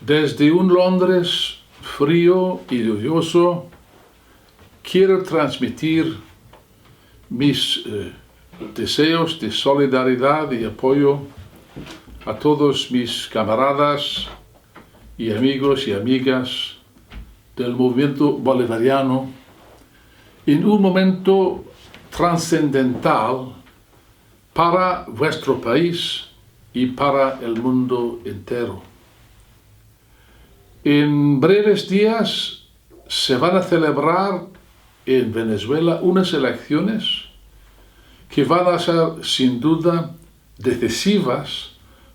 Desde un Londres frío y lluvioso, quiero transmitir mis deseos de solidaridad y apoyo a todos mis camaradas y amigos y amigas del movimiento bolivariano en un momento trascendental para vuestro país y para el mundo entero. En breves días se van a celebrar en Venezuela unas elecciones que van a ser sin duda decisivas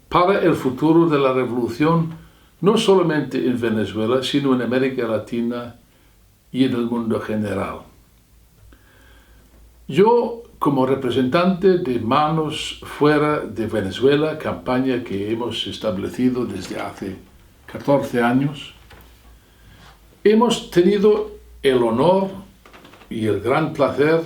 para el futuro de la revolución, no solamente en Venezuela, sino en América Latina y en el mundo general. Yo, como representante de Manos Fuera de Venezuela, campaña que hemos establecido desde hace 14 años, hemos tenido el honor y el gran placer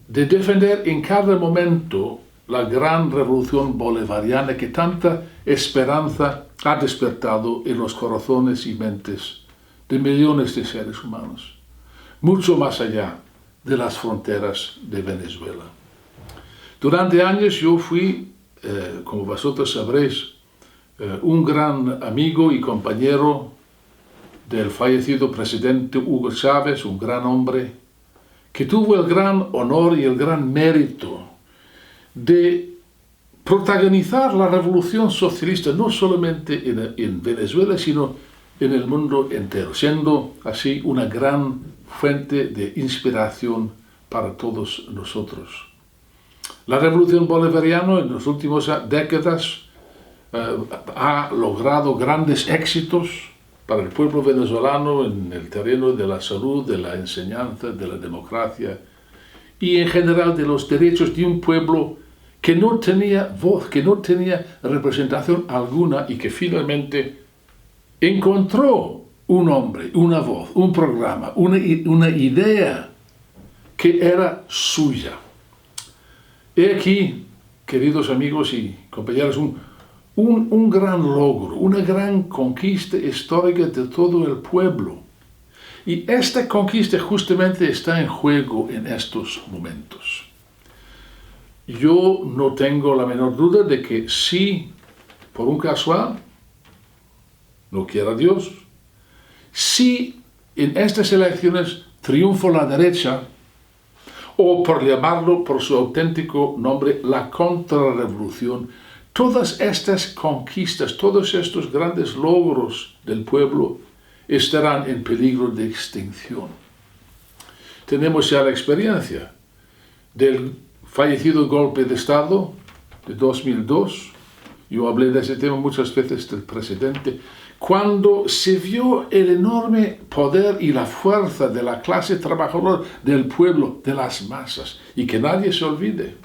de defender en cada momento la gran revolución bolivariana que tanta esperanza ha despertado en los corazones y mentes de millones de seres humanos, mucho más allá de las fronteras de Venezuela. Durante años yo fui, como vosotros sabréis, un gran amigo y compañero del fallecido presidente Hugo Chávez, un gran hombre, que tuvo el gran honor y el gran mérito de protagonizar la revolución socialista no solamente en Venezuela, sino en el mundo entero, siendo así una gran fuente de inspiración para todos nosotros. La revolución bolivariana en las últimas décadas ha logrado grandes éxitos para el pueblo venezolano en el terreno de la salud, de la enseñanza, de la democracia y en general de los derechos de un pueblo que no tenía voz, que no tenía representación alguna y que finalmente encontró un hombre, una voz, un programa, una idea que era suya. He aquí, queridos amigos y compañeros, un gran logro, una gran conquista histórica de todo el pueblo. Y esta conquista justamente está en juego en estos momentos. Yo no tengo la menor duda de que si, por un casual, no quiera Dios, si en estas elecciones triunfa la derecha, o por llamarlo por su auténtico nombre, la contrarrevolución, todas estas conquistas, todos estos grandes logros del pueblo estarán en peligro de extinción. Tenemos ya la experiencia del fallecido golpe de Estado de 2002. Yo hablé de ese tema muchas veces del presidente. Cuando se vio el enorme poder y la fuerza de la clase trabajadora, del pueblo, de las masas, y que nadie se olvide,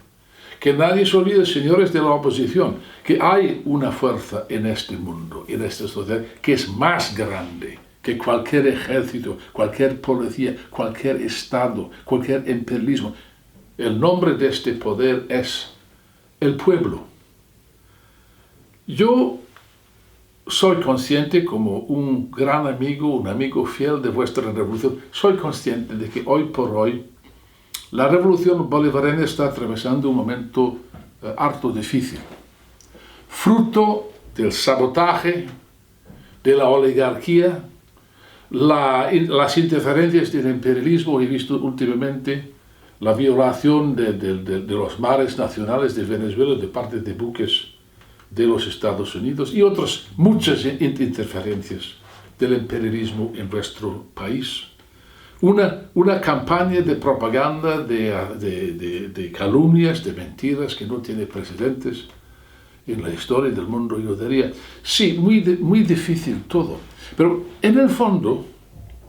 señores de la oposición, que hay una fuerza en este mundo, en esta sociedad, que es más grande que cualquier ejército, cualquier policía, cualquier Estado, cualquier imperialismo. El nombre de este poder es el pueblo. Yo soy consciente, como un gran amigo, un amigo fiel de vuestra revolución, soy consciente de que hoy por hoy la revolución bolivariana está atravesando un momento harto difícil, fruto del sabotaje, de la oligarquía, las interferencias del imperialismo. He visto últimamente la violación de los mares nacionales de Venezuela de parte de buques de los Estados Unidos y otras muchas interferencias del imperialismo en nuestro país. Una campaña de propaganda, de calumnias, de mentiras que no tiene precedentes en la historia del mundo, yo diría. Sí, muy difícil todo. Pero en el fondo,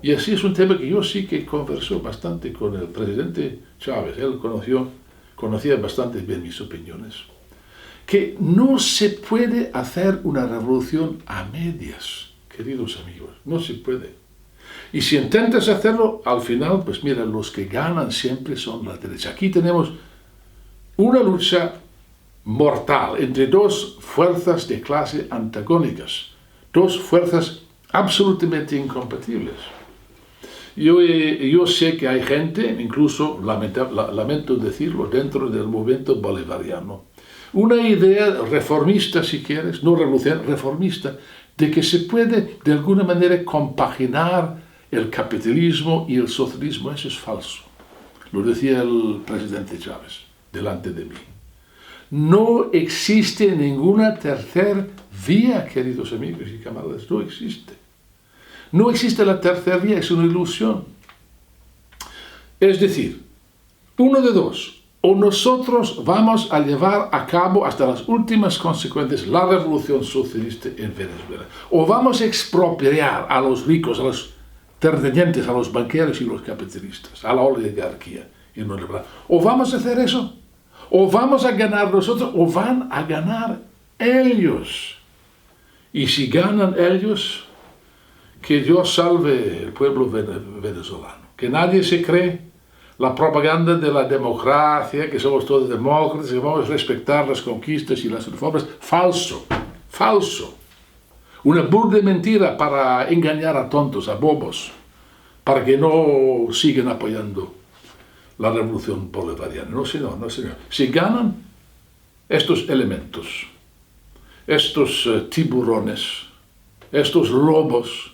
y así es un tema que yo sí que conversé bastante con el presidente Chávez, él conocía bastante bien mis opiniones, que no se puede hacer una revolución a medias, queridos amigos, no se puede. Y si intentas hacerlo, al final, pues mira, los que ganan siempre son la derecha. Aquí tenemos una lucha mortal entre dos fuerzas de clase antagónicas. dos fuerzas absolutamente incompatibles. Yo sé que hay gente, incluso lamento decirlo, dentro del movimiento bolivariano, una idea reformista, si quieres, no revolucionaria, reformista, de que se puede de alguna manera compaginar el capitalismo y el socialismo. Eso es falso. Lo decía el presidente Chávez delante de mí. No existe ninguna tercera vía, queridos amigos y camaradas, no existe. No existe la tercera vía, es una ilusión. Es decir, uno de dos. O nosotros vamos a llevar a cabo hasta las últimas consecuencias la revolución socialista en Venezuela. O vamos a expropiar a los ricos, a los terratenientes, a los banqueros y los capitalistas, a la oligarquía. O vamos a hacer eso. O vamos a ganar nosotros, o van a ganar ellos. Y si ganan ellos, que Dios salve el pueblo venezolano. Que nadie se cree la propaganda de la democracia, que somos todos demócratas, que vamos a respetar las conquistas y las reformas. Falso, falso. Una burda mentira para engañar a tontos, a bobos, para que no sigan apoyando la revolución bolivariana. No, señor, no, señor. Si ganan estos elementos, estos tiburones, estos lobos,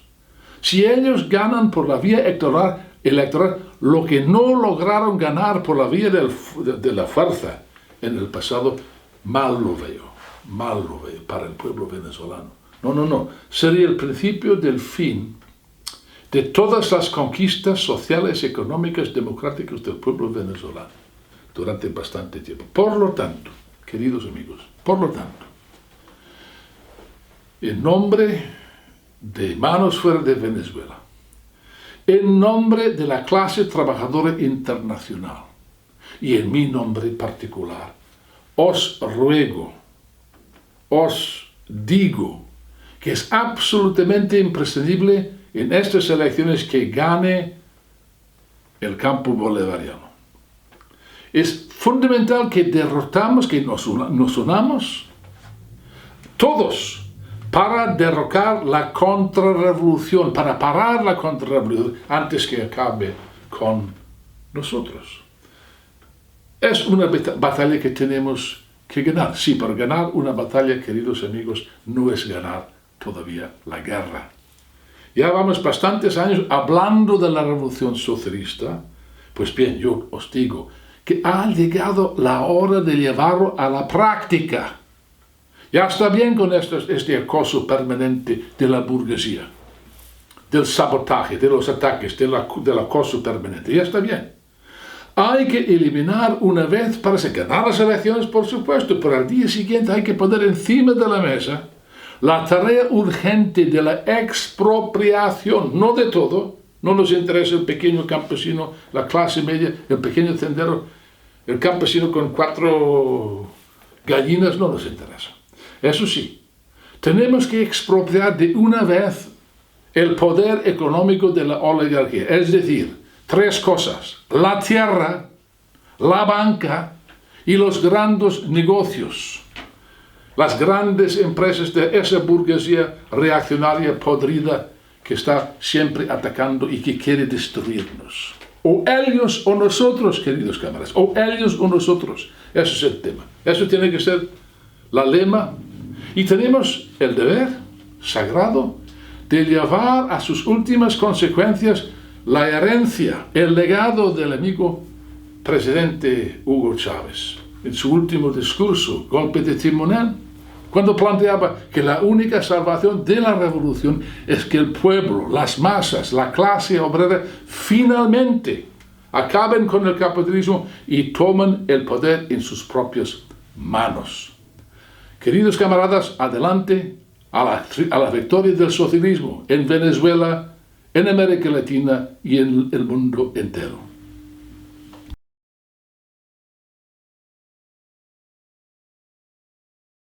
si ellos ganan por la vía electoral, lo que no lograron ganar por la vía de la fuerza en el pasado, mal lo veo para el pueblo venezolano. No, sería el principio del fin de todas las conquistas sociales, económicas, democráticas del pueblo venezolano durante bastante tiempo. Por lo tanto, queridos amigos, en nombre de Manos Fuera de Venezuela, en nombre de la clase trabajadora internacional y en mi nombre particular, os ruego, os digo que es absolutamente imprescindible en estas elecciones que gane el campo bolivariano. Es fundamental que derrotamos, que nos unamos todos para derrocar la contrarrevolución, para parar la contrarrevolución antes que acabe con nosotros. Es una batalla que tenemos que ganar. Sí, para ganar una batalla, queridos amigos, no es ganar todavía la guerra. Ya vamos bastantes años hablando de la revolución socialista. Pues bien, yo os digo que ha llegado la hora de llevarlo a la práctica. Ya está bien con este acoso permanente de la burguesía, del sabotaje, de los ataques, del acoso permanente. Ya está bien. Hay que eliminar una vez para ganar las elecciones, por supuesto, pero al día siguiente hay que poner encima de la mesa la tarea urgente de la expropiación, no de todo. No nos interesa el pequeño campesino, la clase media, el pequeño tendero, el campesino con 4 gallinas, no nos interesa. Eso sí, tenemos que expropiar de una vez el poder económico de la oligarquía. Es decir, 3 cosas: la tierra, la banca y los grandes negocios. Las grandes empresas de esa burguesía reaccionaria podrida que está siempre atacando y que quiere destruirnos. O ellos o nosotros, queridos camaradas, o ellos o nosotros. Ese es el tema. Eso tiene que ser la lema. Y tenemos el deber sagrado de llevar a sus últimas consecuencias la herencia, el legado del amigo presidente Hugo Chávez. En su último discurso, golpe de timonel, cuando planteaba que la única salvación de la revolución es que el pueblo, las masas, la clase obrera finalmente acaben con el capitalismo y tomen el poder en sus propias manos. Queridos camaradas, adelante a la victoria del socialismo en Venezuela, en América Latina y en el mundo entero.